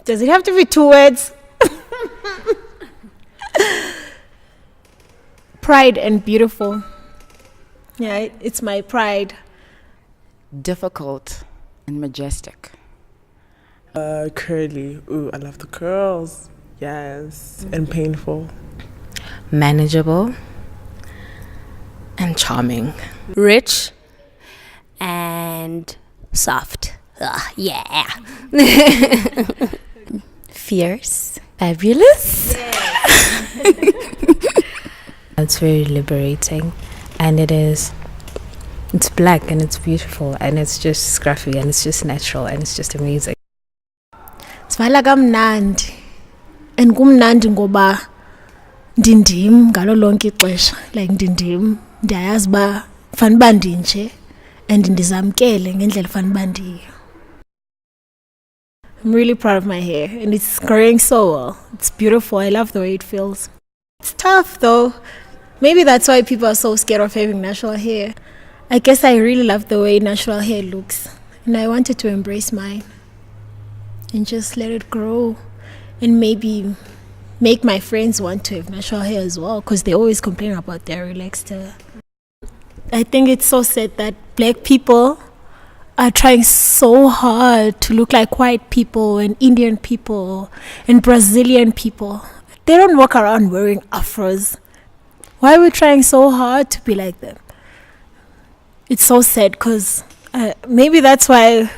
Does it have to be 2 words? Pride and beautiful. Yeah, it's my pride. Difficult and majestic. Curly. Ooh, I love the curls. Yes. And painful. Manageable and charming. Rich and soft. Yeah. Fierce. Fabulous. It's very liberating, and it's black and it's beautiful and it's just scruffy and it's just natural and it's just amazing. Sivala kamnandi. And kumnandi ngoba ndindim ngalo lonke ixesha. Like ndindim. Ndiyayazi ba fanele uba ndinje and ndizamkele ngendlela fanele uba ndiyo. I'm really proud of my hair and it's growing so well. It's beautiful. I love the way it feels. It's tough though. Maybe that's why people are so scared of having natural hair. I guess I really love the way natural hair looks. And I wanted to embrace mine. And just let it grow. And maybe make my friends want to have natural hair as well. Because they always complain about their relaxed hair. I think it's so sad that black people are trying so hard to look like white people and Indian people and Brazilian people. They don't walk around wearing afros. Why are we trying so hard to be like them? It's so sad because maybe that's why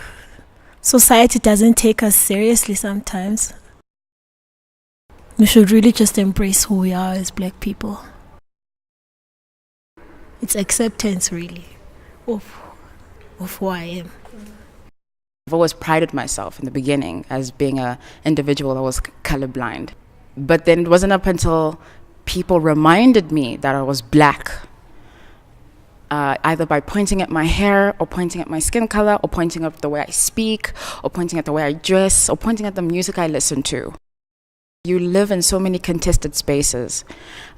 society doesn't take us seriously sometimes. We should really just embrace who we are as black people. It's acceptance really of who I am. I've always prided myself in the beginning as being an individual that was colorblind. But then it wasn't up until people reminded me that I was black, either by pointing at my hair or pointing at my skin color or pointing at the way I speak or pointing at the way I dress or pointing at the music I listen to. You live in so many contested spaces.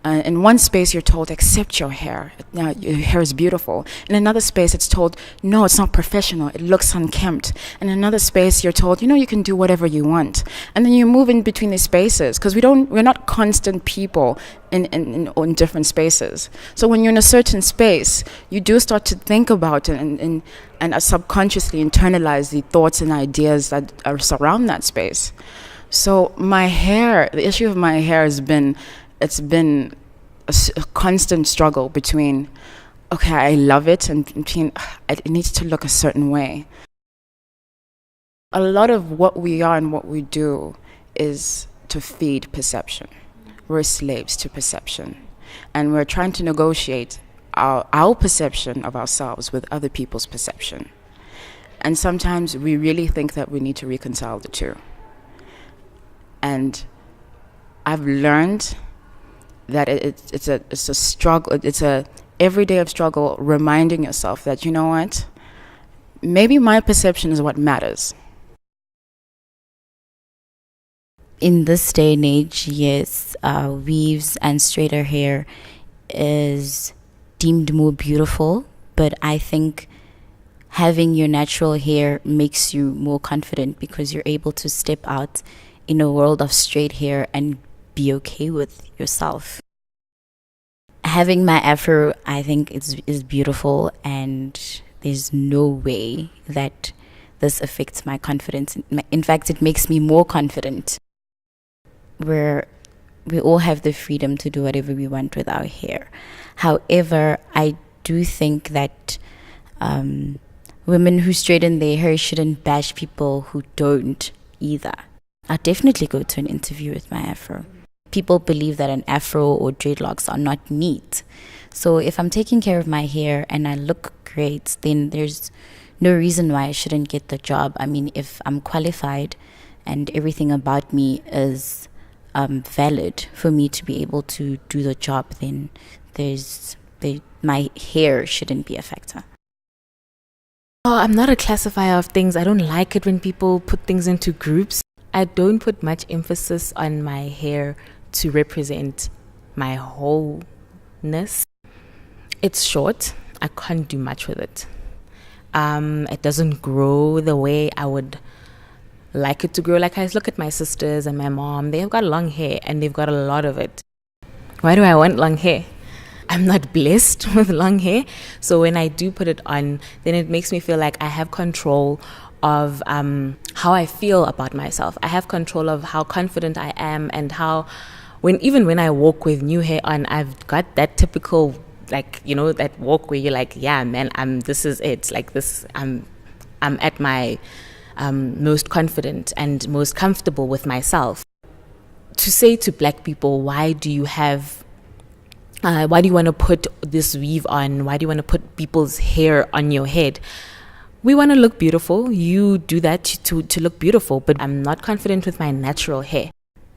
In one space, you're told, accept your hair. Your hair is beautiful. In another space, it's told, no, it's not professional. It looks unkempt. In another space, you're told, you can do whatever you want. And then you move in between these spaces because we're not constant people in different spaces. So when you're in a certain space, you do start to think about it and subconsciously internalize the thoughts and ideas that surround that space. So my hair, the issue of my hair has been, it's been a constant struggle between, okay, I love it, and between, it needs to look a certain way. A lot of what we are and what we do is to feed perception. We're slaves to perception. And we're trying to negotiate our perception of ourselves with other people's perception. And sometimes we really think that we need to reconcile the two. And I've learned that it's a struggle. It's a every day of struggle, reminding yourself that, you know what, maybe my perception is what matters. In this day and age, yes, weaves and straighter hair is deemed more beautiful, but I think having your natural hair makes you more confident because you're able to step out in a world of straight hair and be okay with yourself. Having my afro, I think is beautiful, and there's no way that this affects my confidence. In fact, it makes me more confident. We all have the freedom to do whatever we want with our hair. However, I do think that women who straighten their hair shouldn't bash people who don't either. I'll definitely go to an interview with my afro. People believe that an afro or dreadlocks are not neat. So if I'm taking care of my hair and I look great, then there's no reason why I shouldn't get the job. I mean, if I'm qualified and everything about me is valid for me to be able to do the job, then my hair shouldn't be a factor. Oh, I'm not a classifier of things. I don't like it when people put things into groups. I don't put much emphasis on my hair to represent my wholeness. It's short. I can't do much with it. It doesn't grow the way I would like it to grow. Like I look at my sisters and my mom, they've got long hair and they've got a lot of it. Why do I want long hair? I'm not blessed with long hair. So when I do put it on, then it makes me feel like I have control of how I feel about myself. I have control of how confident I am, and how even when I walk with new hair on, I've got that typical, like, you know, that walk where you're like, yeah, man, this is it. Like this, I'm at my most confident and most comfortable with myself. To say to black people, why do you want to put this weave on? Why do you want to put people's hair on your head? We want to look beautiful. You do that to look beautiful, but I'm not confident with my natural hair.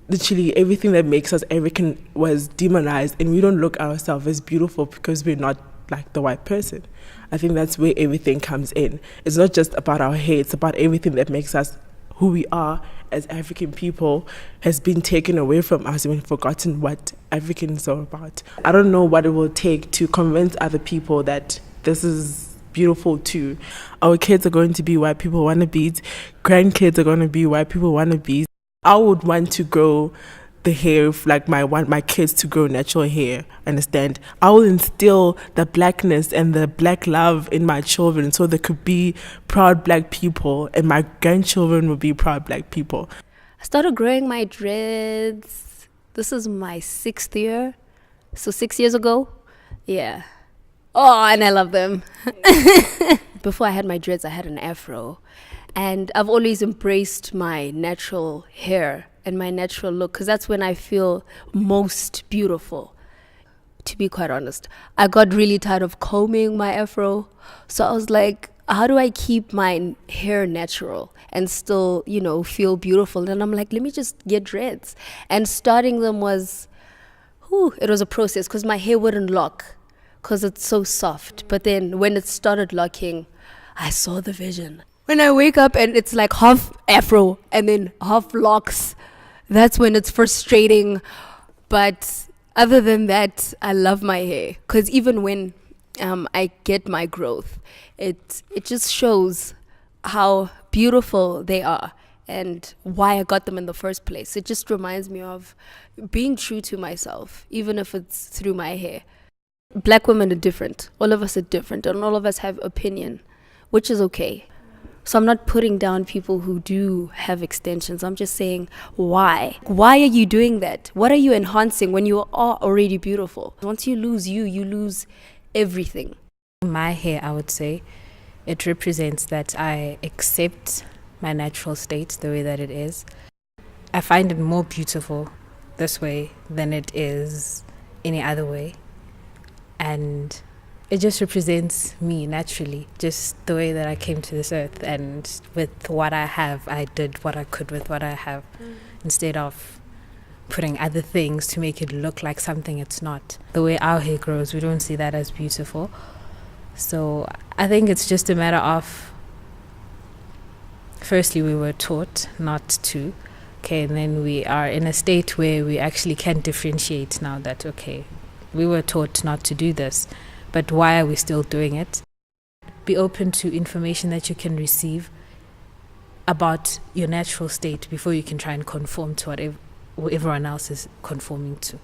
Literally everything that makes us African was demonized, and we don't look at ourselves as beautiful because we're not like the white person. I think that's where everything comes in. It's not just about our hair, it's about everything that makes us who we are as African people has been taken away from us, and we've forgotten what Africans are about. I don't know what it will take to convince other people that this is beautiful too. Our kids are going to be white people wannabes, grandkids are going to be white people wannabes. I would want to grow the hair, like want my kids to grow natural hair, understand? I will instill the blackness and the black love in my children so they could be proud black people, and my grandchildren will be proud black people. I started growing my dreads. This is my 6th year. So 6 years ago. Yeah. Oh, and I love them. Before I had my dreads, I had an afro. And I've always embraced my natural hair and my natural look, because that's when I feel most beautiful, to be quite honest. I got really tired of combing my afro. So I was like, how do I keep my hair natural and still, you know, feel beautiful? And I'm like, let me just get dreads. And starting them was, it was a process, because my hair wouldn't lock because it's so soft. But then when it started locking, I saw the vision. When I wake up and it's like half afro and then half locks, that's when it's frustrating. But other than that, I love my hair, because even when I get my growth, it just shows how beautiful they are and why I got them in the first place. It just reminds me of being true to myself, even if it's through my hair. Black women are different. All of us are different, and all of us have opinion, which is okay. So I'm not putting down people who do have extensions. I'm just saying, why? Why are you doing that? What are you enhancing when you are already beautiful? Once you lose you lose everything. My hair, I would say, it represents that I accept my natural state the way that it is. I find it more beautiful this way than it is any other way. And it just represents me naturally, just the way that I came to this earth. And with what I have, I did what I could with what I have, instead of putting other things to make it look like something it's not. The way our hair grows, we don't see that as beautiful. So I think it's just a matter of, firstly, we were taught not to. Okay, and then we are in a state where we actually can differentiate now that, okay, we were taught not to do this, but why are we still doing it? Be open to information that you can receive about your natural state before you can try and conform to what everyone else is conforming to.